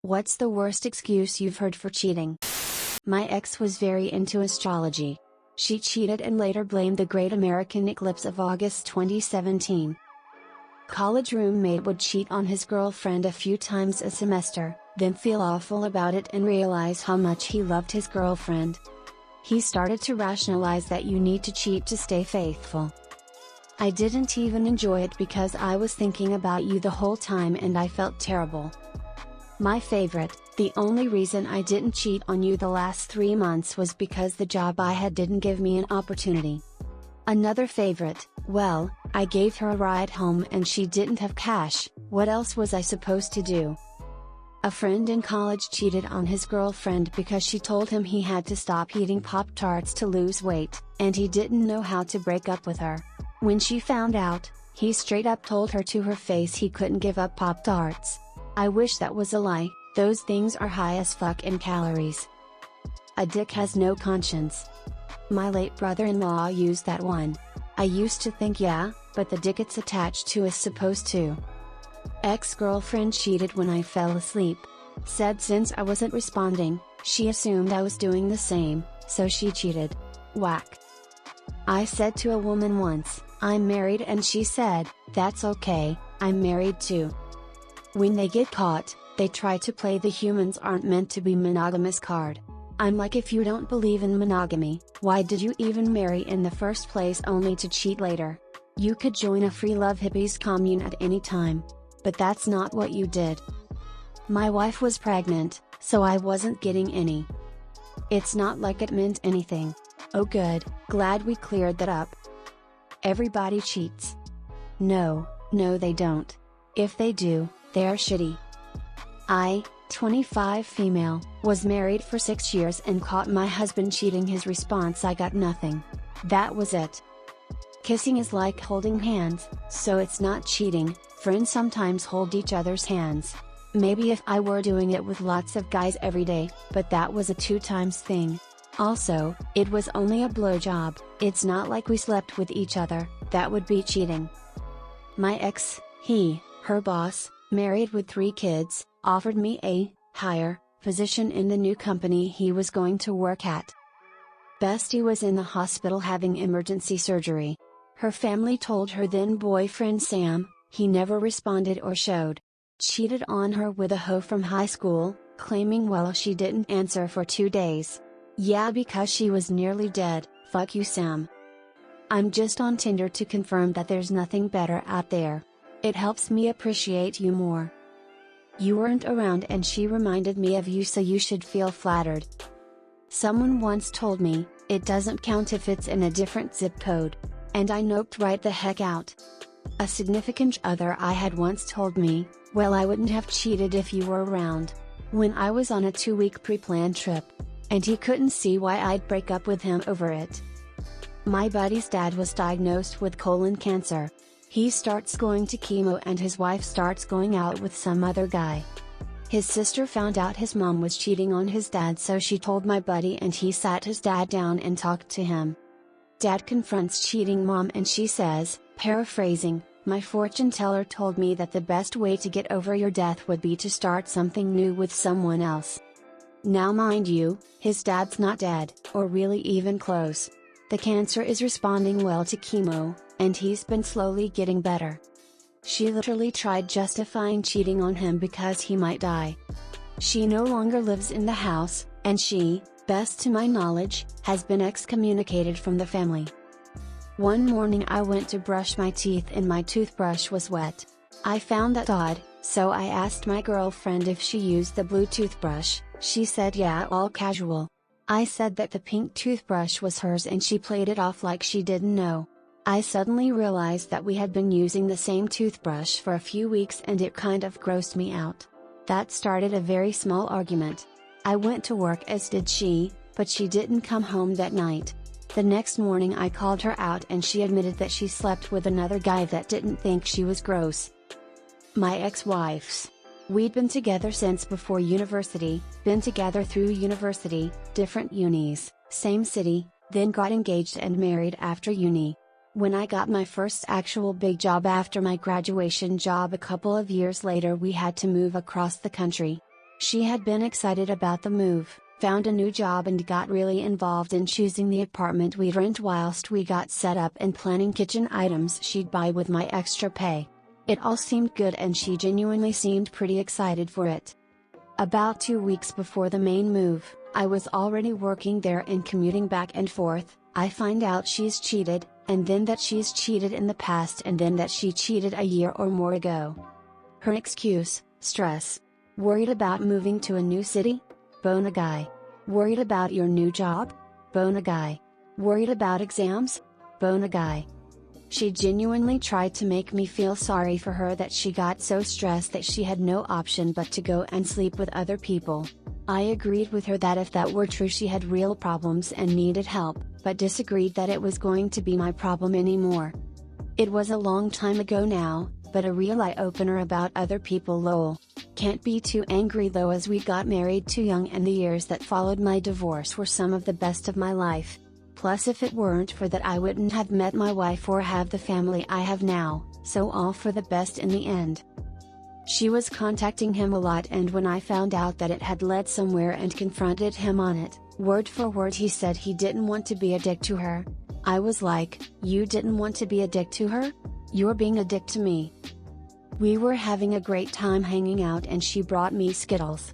What's the worst excuse you've heard for cheating? My ex was very into astrology. She cheated and later blamed the Great American Eclipse of August 2017. College roommate would cheat on his girlfriend a few times a semester, then feel awful about it and realize how much he loved his girlfriend. He started to rationalize that you need to cheat to stay faithful. I didn't even enjoy it because I was thinking about you the whole time and I felt terrible. My favorite, the only reason I didn't cheat on you the last 3 months was because the job I had didn't give me an opportunity. Another favorite, well, I gave her a ride home and she didn't have cash, what else was I supposed to do? A friend in college cheated on his girlfriend because she told him he had to stop eating Pop-Tarts to lose weight, and he didn't know how to break up with her. When she found out, he straight up told her to her face he couldn't give up Pop-Tarts. I wish that was a lie, those things are high as fuck in calories. A dick has no conscience. My late brother-in-law used that one. I used to think yeah, but the dick it's attached to is supposed to. Ex-girlfriend cheated when I fell asleep. Said since I wasn't responding, she assumed I was doing the same, so she cheated. Whack. I said to a woman once, I'm married, and she said, that's okay, I'm married too. When they get caught, they try to play the humans aren't meant to be monogamous card. I'm like, if you don't believe in monogamy, why did you even marry in the first place only to cheat later? You could join a free love hippies commune at any time. But that's not what you did. My wife was pregnant, so I wasn't getting any. It's not like it meant anything. Oh good, glad we cleared that up. Everybody cheats. No, they don't. If they do, they're shitty. I, 25 female, was married for 6 years and caught my husband cheating. His response, I got nothing. That was it. Kissing is like holding hands, so it's not cheating. Friends sometimes hold each other's hands. Maybe if I were doing it with lots of guys every day, but that was a 2 times thing. Also, it was only a blowjob, it's not like we slept with each other, that would be cheating. My ex, her boss, married with 3 kids, offered me a higher position in the new company he was going to work at. Bestie was in the hospital having emergency surgery. Her family told her then boyfriend Sam, he never responded or showed. Cheated on her with a hoe from high school, claiming well she didn't answer for 2 days. Yeah, because she was nearly dead. Fuck you, Sam. I'm just on Tinder to confirm that there's nothing better out there. It helps me appreciate you more. You weren't around and she reminded me of you, so you should feel flattered. Someone once told me, it doesn't count if it's in a different zip code. And I noped right the heck out. A significant other I had once told me, well, I wouldn't have cheated if you were around. When I was on a 2-week pre-planned trip. And he couldn't see why I'd break up with him over it. My buddy's dad was diagnosed with colon cancer. He starts going to chemo and his wife starts going out with some other guy. His sister found out his mom was cheating on his dad, so she told my buddy and he sat his dad down and talked to him. Dad confronts cheating mom and she says, paraphrasing, my fortune teller told me that the best way to get over your death would be to start something new with someone else. Now mind you, his dad's not dead, or really even close. The cancer is responding well to chemo, and he's been slowly getting better. She literally tried justifying cheating on him because he might die. She no longer lives in the house, and she, best to my knowledge, has been excommunicated from the family. One morning I went to brush my teeth and my toothbrush was wet. I found that odd, so I asked my girlfriend if she used the blue toothbrush. She said yeah, all casual. I said that the pink toothbrush was hers and she played it off like she didn't know. I suddenly realized that we had been using the same toothbrush for a few weeks and it kind of grossed me out. That started a very small argument. I went to work as did she, but she didn't come home that night. The next morning I called her out and she admitted that she slept with another guy that didn't think she was gross. My ex-wife's. We'd been together since before university, been together through university, different unis, same city, then got engaged and married after uni. When I got my first actual big job after my graduation job a couple of years later, we had to move across the country. She had been excited about the move, found a new job and got really involved in choosing the apartment we'd rent whilst we got set up and planning kitchen items she'd buy with my extra pay. It all seemed good and she genuinely seemed pretty excited for it. About 2 weeks before the main move, I was already working there and commuting back and forth. I find out she's cheated, and then that she's cheated in the past, and then that she cheated a year or more ago. Her excuse: stress. Worried about moving to a new city? Bona guy. Worried about your new job? Bona guy. Worried about exams? Bona guy. She genuinely tried to make me feel sorry for her, that she got so stressed that she had no option but to go and sleep with other people. I agreed with her that if that were true she had real problems and needed help, but disagreed that it was going to be my problem anymore. It was a long time ago now, but a real eye-opener about other people. Lol. Can't be too angry though, as we got married too young and the years that followed my divorce were some of the best of my life. Plus if it weren't for that I wouldn't have met my wife or have the family I have now, so all for the best in the end. She was contacting him a lot, and when I found out that it had led somewhere and confronted him on it, word for word he said he didn't want to be a dick to her. I was like, you didn't want to be a dick to her? You're being a dick to me. We were having a great time hanging out and she brought me Skittles.